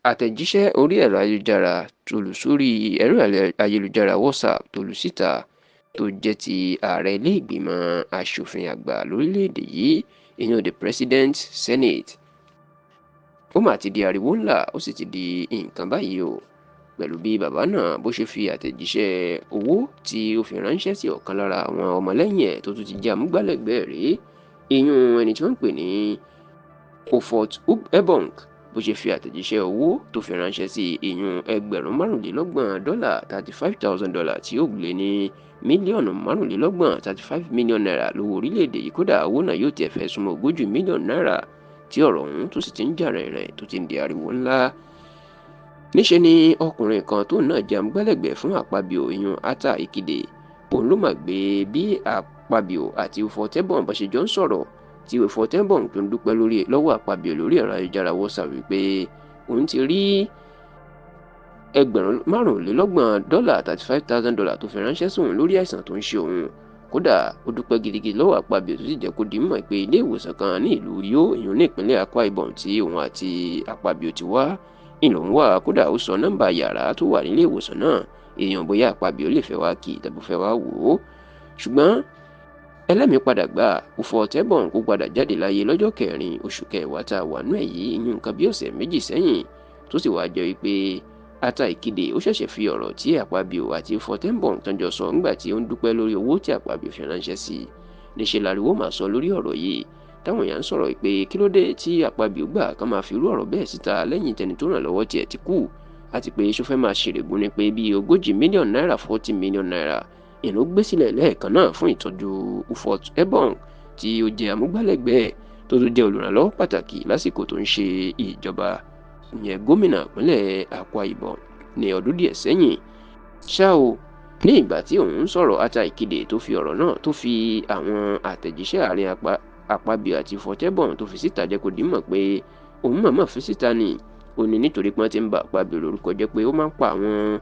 Àtẹ̀jíṣẹ́ orí ẹ̀rọ ayélujára tó lù sórí ẹ̀rọ ayélujára WhatsApp tó lù síta tó jẹ́ ti ààrẹ ilé ìgbìmọ̀ asòfin àgbà lórílẹ̀‐èdè yìí ìyẹn the President Senate. Ó mà ti di ariwo ńlá, ó sì ti di nǹkan báyìí o, pẹ̀lú bí bàbá náà bó ṣe fi àtẹ̀jíṣẹ́ owó tí ó fi ránṣẹ́ sí ọ̀kan lára àwọn ọmọlẹ́yìn ẹ̀ tó tún ti jẹ́ amúgbálẹ́gbẹ̀ẹ́ rèé, ìyún ẹni tí wọ́n ń pè ní Ofot Ebong bó ṣe fi àtẹ̀jíṣẹ́ owó tó fi ránṣẹ́ sí ìyún $25,000 $35,000 tí ó lé ní mílíọ̀nù 25 million naira lówó orílẹ̀-èdè yìí. Kódà owó náà yóò tiẹ̀ fẹ́ súnmọ́ 40 mílíọ̀nù náírà tí ọ̀rọ̀ ọ̀hún tó sì ti ń jà rìnrìn tó ti ń di ariwo ńlá. Níṣe ni ọkùnrin kan tóun náà jẹ́ amúgbálẹ́gbẹ̀ẹ́ fún Akpabio ìyún Atejise, òun ló mà gbé bí Akpabio àti Ofot Ebong bó ṣe jọ ń sọ̀rọ̀ tí Ofot Ebong tó ń dúpẹ́ lọ́wọ́ Akpabio lórí ẹ̀rọ ayélujára WhatsApp wípé òun ti rí $25,000 $35,000 tó fi ránṣẹ́ sóun lórí àìsàn tó ń ṣe òun. Kódà ó dúpẹ́ gidigidi lọ́wọ́ Akpabio tó sì jẹ́ kó di mọ̀ pé ilé ìwòsàn kan ní ìlú Uyo ìyún ní ìpínlẹ̀ Akwa Ibom tí òun àti Akpabio ti wá ìlò ń wà. Kódà ó sọ nọ́mbà yàrá tó wà nílé ìwòsàn náà, èèyàn bóyá Akpabio lè fẹ́ wá kí tàbí fẹ́ wá wò ó. Ṣùgbọ́n ẹlẹ́mìí padà gbà Ofot Ebong kó padà jáde láyé lọ́jọ́ 4 oṣù kẹwàá tá a wà nú ẹ̀ yìí, ìyún nǹkan bí ọ̀sẹ̀ méjì sẹ́yìn, tó sì wá jẹ́ wípé Atejise ó ṣẹ̀ṣẹ̀ fi ọ̀rọ̀ tí Akpabio àti Ofot Ebong tán jọ sọ nígbà tí ó ń dúpẹ́ lórí owó tí Akpabio fi ránṣẹ́ sí i. Níṣẹ́ lariwo máa sọ lórí ọ̀rọ̀ yìí táwọn èèyàn ń sọ̀rọ̀ pé kí ló dé tí Akpabio gbà kán máa fi irú ọ̀rọ̀ bẹ́ẹ̀ síta lẹ́yìn tẹni tó ràn lọ́wọ́ tiẹ̀ ti kú, àti pé ṣó fẹ́ máa ṣèrègùn ni pé bíi 40 mílíọ̀nù náírà 40 mílíọ̀nù náírà ìlú gbé sílẹ̀ lẹ́ẹ̀kan náà fún ìtọ́jú Ofot Ebong tí ó jẹ́ amúgbálẹ́gbẹ̀ẹ́ tó tún jẹ́ olùrànlọ́wọ́ pàtàkì lásìkò tó ń ṣe ìjọba ìyẹn gómìnà ìpínlẹ̀ Akwa Ibom ní ọdún díẹ̀ sẹ́yìn. Ṣá o, ní ìgbà tí òun ń sọ̀rọ̀, Atejise tó fi ọ̀rọ̀ náà tó fi àwọn àtẹ̀jíṣẹ́ àárín Akpabio àti Ofot Ebong tó fi síta jẹ́ kó di mọ̀ pé òun mọ̀ọ́mọ̀ fi síta ni. Ó ní nítorí pé wọ́n ti ń ba Akpabio lórúkọ jẹ́ pé ó máa ń pa àwọn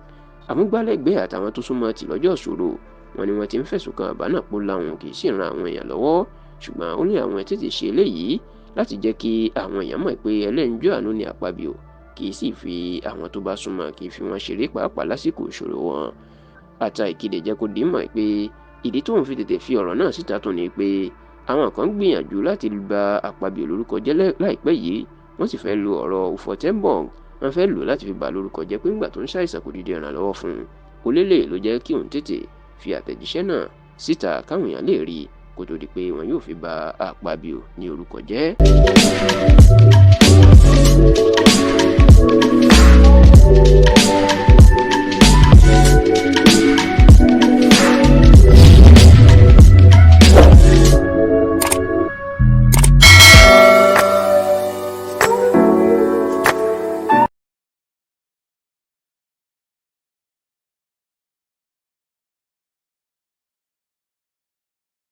amúgbálẹ́gbẹ̀ẹ́ àtàwọn tó súnmọ́ tì lọ́jọ́ ìṣòro. Wọ́n ní wọ́n ti ń fẹ̀sùn kan bàbá náà pó láwọn kì í sì ran àwọn èèyàn lọ́wọ́, ṣùgbọ́n ó ní àwọn tètè ṣe eléyìí láti jẹ́ kí àwọn èèyàn mọ̀ pé ẹlẹ́yinjú àánú ni Akpabio, kì í sì fi àwọn tó bá súnmọ́ kì í fi wọ́n ṣeré pàápàá lásìkò ìṣòro wọn. Atejise jẹ́ kó di mọ̀ pé ìdí tóun fi tètè fi ọ̀rọ̀ náà síta tó ni pé àwọn kan gbìyànjú láti ba Akpabio lórúkọ jẹ́ láìpẹ́ yìí, wọ́n sì fẹ́ lo ọ̀rọ̀ Ofot Ebong, wọ́n fẹ́ lò láti fi bà lórúkọ jẹ́ pé nígbà tó ń ṣàìsàn kò dìde ìrànlọ́wọ́ fún un. Olélè ló jẹ́ kí òun tètè fi àtẹ̀jíṣẹ́ náà síta káwọn èèyàn lè rí i kó tó di pé wọn yóò fi ba Akpabio ní orúkọ jẹ́.